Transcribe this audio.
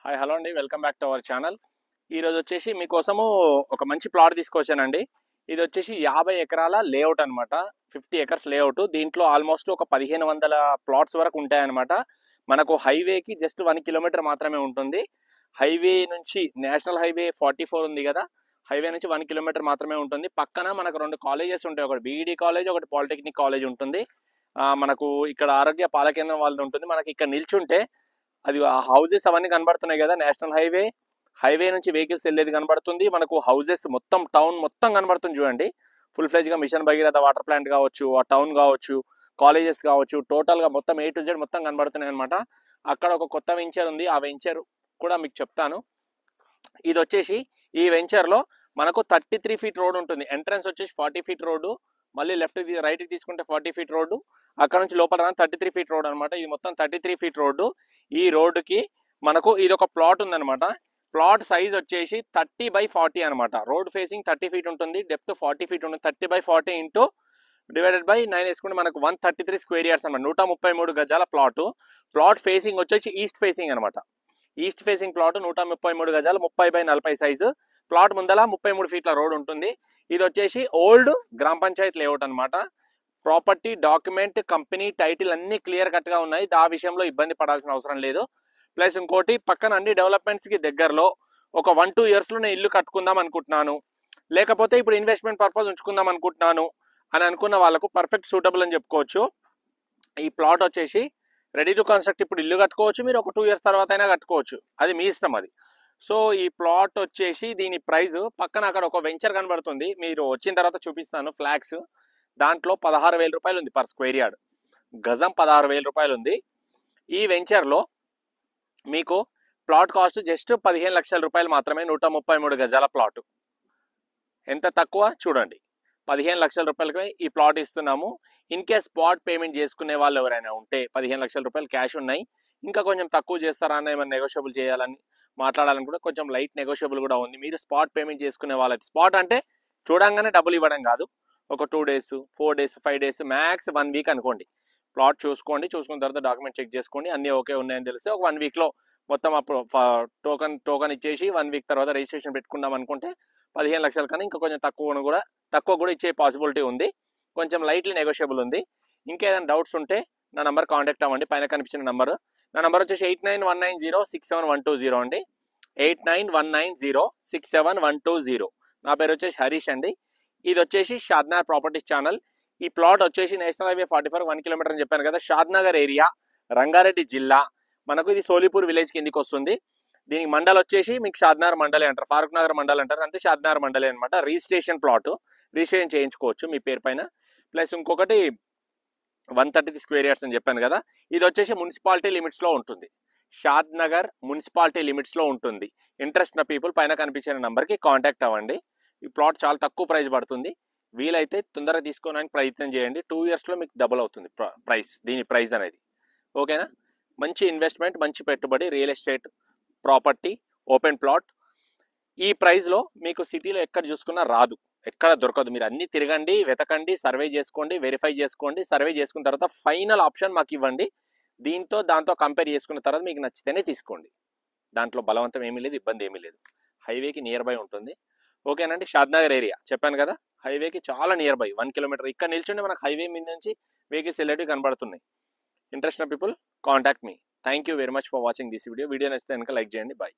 Hi hello అండి, welcome back to our channel. ఈరోజు వచ్చేసి మీకోసము ఒక మంచి ప్లాట్ తీసుకొచ్చానండి. ఇది వచ్చేసి 50 ఎకరాల లేఅవుట్ అనమాట. 50 ఎకర్స్ లేఅవుట్. దీంట్లో ఆల్మోస్ట్ ఒక 1500 ప్లాట్స్ వరకు ఉంటాయన్నమాట. మనకు హైవేకి జస్ట్ 1 కిలోమీటర్ మాత్రమే ఉంటుంది. హైవే నుంచి నేషనల్ హైవే 44 ఉంది కదా, హైవే నుంచి 1 కిలోమీటర్ మాత్రమే ఉంటుంది. పక్కన మనకు 2 కాలేజెస్ ఉంటాయి. ఒకటి బీఈడి కాలేజ్, ఒకటి పాలిటెక్నిక్ కాలేజ్ ఉంటుంది. మనకు ఇక్కడ ఆరోగ్య పాలకేంద్రం వాళ్ళది ఉంటుంది. మనకి ఇక్కడ నిల్చుంటే అది హౌజెస్ అవన్నీ కనబడుతున్నాయి కదా, నేషనల్ హైవే నుంచి వెహికల్స్ వెళ్ళేది కనబడుతుంది. మనకు హౌజెస్ మొత్తం టౌన్ మొత్తం కనబడుతుంది చూడండి. ఫుల్ ఫ్లెజ్ గా మిషన్ భగీరథ వాటర్ ప్లాంట్ కావచ్చు, ఆ టౌన్ కావచ్చు, కాలేజెస్ కావచ్చు, టోటల్ గా మొత్తం A to Z మొత్తం కనబడుతున్నాయి అనమాట. అక్కడ ఒక కొత్త వెంచర్ ఉంది, ఆ వెంచర్ కూడా మీకు చెప్తాను. ఇది వచ్చేసి ఈ వెంచర్ లో మనకు 33 ఫీట్ రోడ్ ఉంటుంది. ఎంట్రన్స్ వచ్చేసి 40 ఫీట్ రోడ్డు, మళ్ళీ రైట్ తీసుకుంటే 40 ఫీట్ రోడ్డు, అక్కడ నుంచి లోపల 33 ఫీట్ రోడ్ అనమాట. ఇది మొత్తం 33 ఫీట్ రోడ్డు. ఈ రోడ్డుకి మనకు ఇది ఒక ప్లాట్ ఉందన్నమాట. ప్లాట్ సైజ్ వచ్చేసి 30/40 అనమాట. రోడ్ ఫేసింగ్ 30 ఫీట్ ఉంటుంది, డెప్త్ 40 ఫీట్ ఉంటుంది. 30/40 ఇంటూ డివైడెడ్ బై 9 వేసుకుంటే మనకు 133 స్క్వేర్ యార్డ్స్ అనమాట. 133 గజాల ప్లాట్. ప్లాట్ ఫేసింగ్ వచ్చేసి ఈస్ట్ ఫేసింగ్ అనమాట. ఈస్ట్ ఫేసింగ్ ప్లాట్ 133 గజాలు, 30/40 సైజు. ప్లాట్ ముందల 33 ఫీట్ల రోడ్ ఉంటుంది. ఇది వచ్చేసి ఓల్డ్ గ్రామ పంచాయత్ లేఅవుట్ అనమాట. ప్రాపర్టీ డాక్యుమెంట్ కంపెనీ టైటిల్ అన్ని క్లియర్ కట్ గా ఉన్నాయి. ఆ విషయంలో ఇబ్బంది పడాల్సిన అవసరం లేదు. ప్లస్ ఇంకోటి, పక్కన అన్ని డెవలప్మెంట్స్ కి దగ్గరలో ఒక 1-2 ఇయర్స్ లో నేను ఇల్లు కట్టుకుందాం అనుకుంటున్నాను, లేకపోతే ఇప్పుడు ఇన్వెస్ట్మెంట్ పర్పస్ ఉంచుకుందాం అనుకుంటున్నాను అని అనుకున్న వాళ్ళకు పర్ఫెక్ట్ సూటబుల్ అని చెప్పుకోవచ్చు. ఈ ప్లాట్ వచ్చేసి రెడీ టు కన్స్ట్రక్ట్. ఇప్పుడు ఇల్లు కట్టుకోవచ్చు, మీరు ఒక 2 ఇయర్స్ తర్వాత అయినా కట్టుకోవచ్చు, అది మీ ఇష్టం అది. సో ఈ ప్లాట్ వచ్చేసి దీని ప్రైస్ పక్కన అక్కడ ఒక వెంచర్ కనబడుతుంది, మీరు వచ్చిన తర్వాత చూపిస్తాను. ఫ్లాగ్స్ దాంట్లో 16,000 రూపాయలు ఉంది పర్ స్క్వేర్ యార్డ్. గజం 16,000 రూపాయలు ఉంది. ఈ వెంచర్లో మీకు ప్లాట్ కాస్ట్ జస్ట్ 15 లక్షల రూపాయలు మాత్రమే. 133 గజాల ప్లాట్. ఎంత తక్కువ చూడండి, 15 లక్షల రూపాయలకి ఈ ప్లాట్ ఇస్తున్నాము. ఇన్ కేస్ స్పాట్ పేమెంట్ చేసుకునే వాళ్ళు ఎవరైనా ఉంటే 15 లక్షల రూపాయలు క్యాష్ ఉన్నాయి, ఇంకా కొంచెం తక్కువ చేస్తారా అని ఏమైనా నెగోషియబుల్ చేయాలని మాట్లాడాలని కూడా కొంచెం లైట్ నెగోషియబుల్ కూడా ఉంది. మీరు స్పాట్ పేమెంట్ చేసుకునే వాళ్ళకి, స్పాట్ అంటే చూడంగానే డబ్బులు ఇవ్వడం కాదు, ఒక 2 days 4 days 5 days max 1 week అనుకోండి. ప్లాట్ చూసుకోండి, చూసుకున్న తర్వాత డాక్యుమెంట్ చెక్ చేసుకోండి, అన్నీ ఓకే ఉన్నాయని తెలిస్తే ఒక 1 వీక్లో మొత్తం అప్పుడు టోకన్ ఇచ్చేసి 1 వీక్ తర్వాత రిజిస్ట్రేషన్ పెట్టుకుందాం అనుకుంటే 15 లక్షల కన్నా ఇంకా కొంచెం తక్కువ కూడా ఇచ్చే పాసిబిలిటీ ఉంది. కొంచెం లైట్లీ నెగోషియబుల్ ఉంది. ఇంకేదైనా డౌట్స్ ఉంటే నా నంబర్ కాంటాక్ట్ అవ్వండి, పైన కనిపించిన నంబర్. నా నంబర్ వచ్చేసి 8919067120 అండి. 8919067120. నా పేరు వచ్చేసి హరీష్ అండి. ఇది వచ్చేసి షాద్నగర్ ప్రాపర్టీస్ ఛానల్. ఈ ప్లాట్ వచ్చేసి నేషనల్ హైవే 44 1 కిలోమీటర్ అని చెప్పాను కదా, షాద్నగర్ ఏరియా, రంగారెడ్డి జిల్లా. మనకు ఇది సోలిపూర్ విలేజ్ కిందికి వస్తుంది. దీనికి మండల్ వచ్చేసి మీకు షాద్నగర్ మండలే అంటారు, ఫారూక్ నగర్ మండల్ అంటారు, అంటే షాద్నగర్ మండలే అనమాట. రిజిస్ట్రేషన్ ప్లాట్, రిజిస్ట్రేషన్ చేయించుకోవచ్చు మీ పేరు పైన. ప్లస్ ఇంకొకటి 133 స్క్వేర్ యార్డ్స్ అని చెప్పాను కదా, ఇది వచ్చేసి మున్సిపాలిటీ లిమిట్స్ లో ఉంటుంది. షాద్నగర్ మున్సిపాలిటీ లిమిట్స్ లో ఉంటుంది. ఇంట్రెస్ట్ ఉన్న పీపుల్ పైన కనిపించిన నంబర్కి కాంటాక్ట్ అవ్వండి. ఈ ప్లాట్ చాలా తక్కువ ప్రైస్ పడుతుంది. వీలైతే తొందరగా తీసుకోవడానికి ప్రయత్నం చేయండి. 2 ఇయర్స్లో మీకు డబుల్ అవుతుంది దీని ప్రైస్ అనేది. ఓకేనా? మంచి ఇన్వెస్ట్మెంట్, మంచి పెట్టుబడి, real estate property, open plot. ఈ ప్రైస్లో మీకు సిటీలో ఎక్కడ చూసుకున్నా రాదు, ఎక్కడ దొరకదు. మీరు అన్ని తిరగండి, వెతకండి, సర్వే చేసుకోండి, వెరిఫై చేసుకోండి. సర్వే చేసుకున్న తర్వాత ఫైనల్ ఆప్షన్ మాకు ఇవ్వండి. దాంతో కంపేర్ చేసుకున్న తర్వాత మీకు నచ్చితేనే తీసుకోండి. దాంట్లో బలవంతం ఏమీ లేదు, ఇబ్బంది ఏమీ లేదు. హైవేకి నియర్ బై ఉంటుంది. ఓకేనండి? షాద్నగర్ ఏరియా చెప్పాను కదా, హైవేకి చాలా నియర్ బై, 1 కిలోమీటర్. ఇక్కడ నిల్చుంటే మనకు హైవే మీద నుంచి వెహికల్స్ వెళ్ళేటివి కనబడుతున్నాయి. ఇంట్రెస్ట్ ఉన్న people contact me. Thank you very much for watching this video. Video నచ్చితే కనుక లైక్ చేయండి. బాయ్.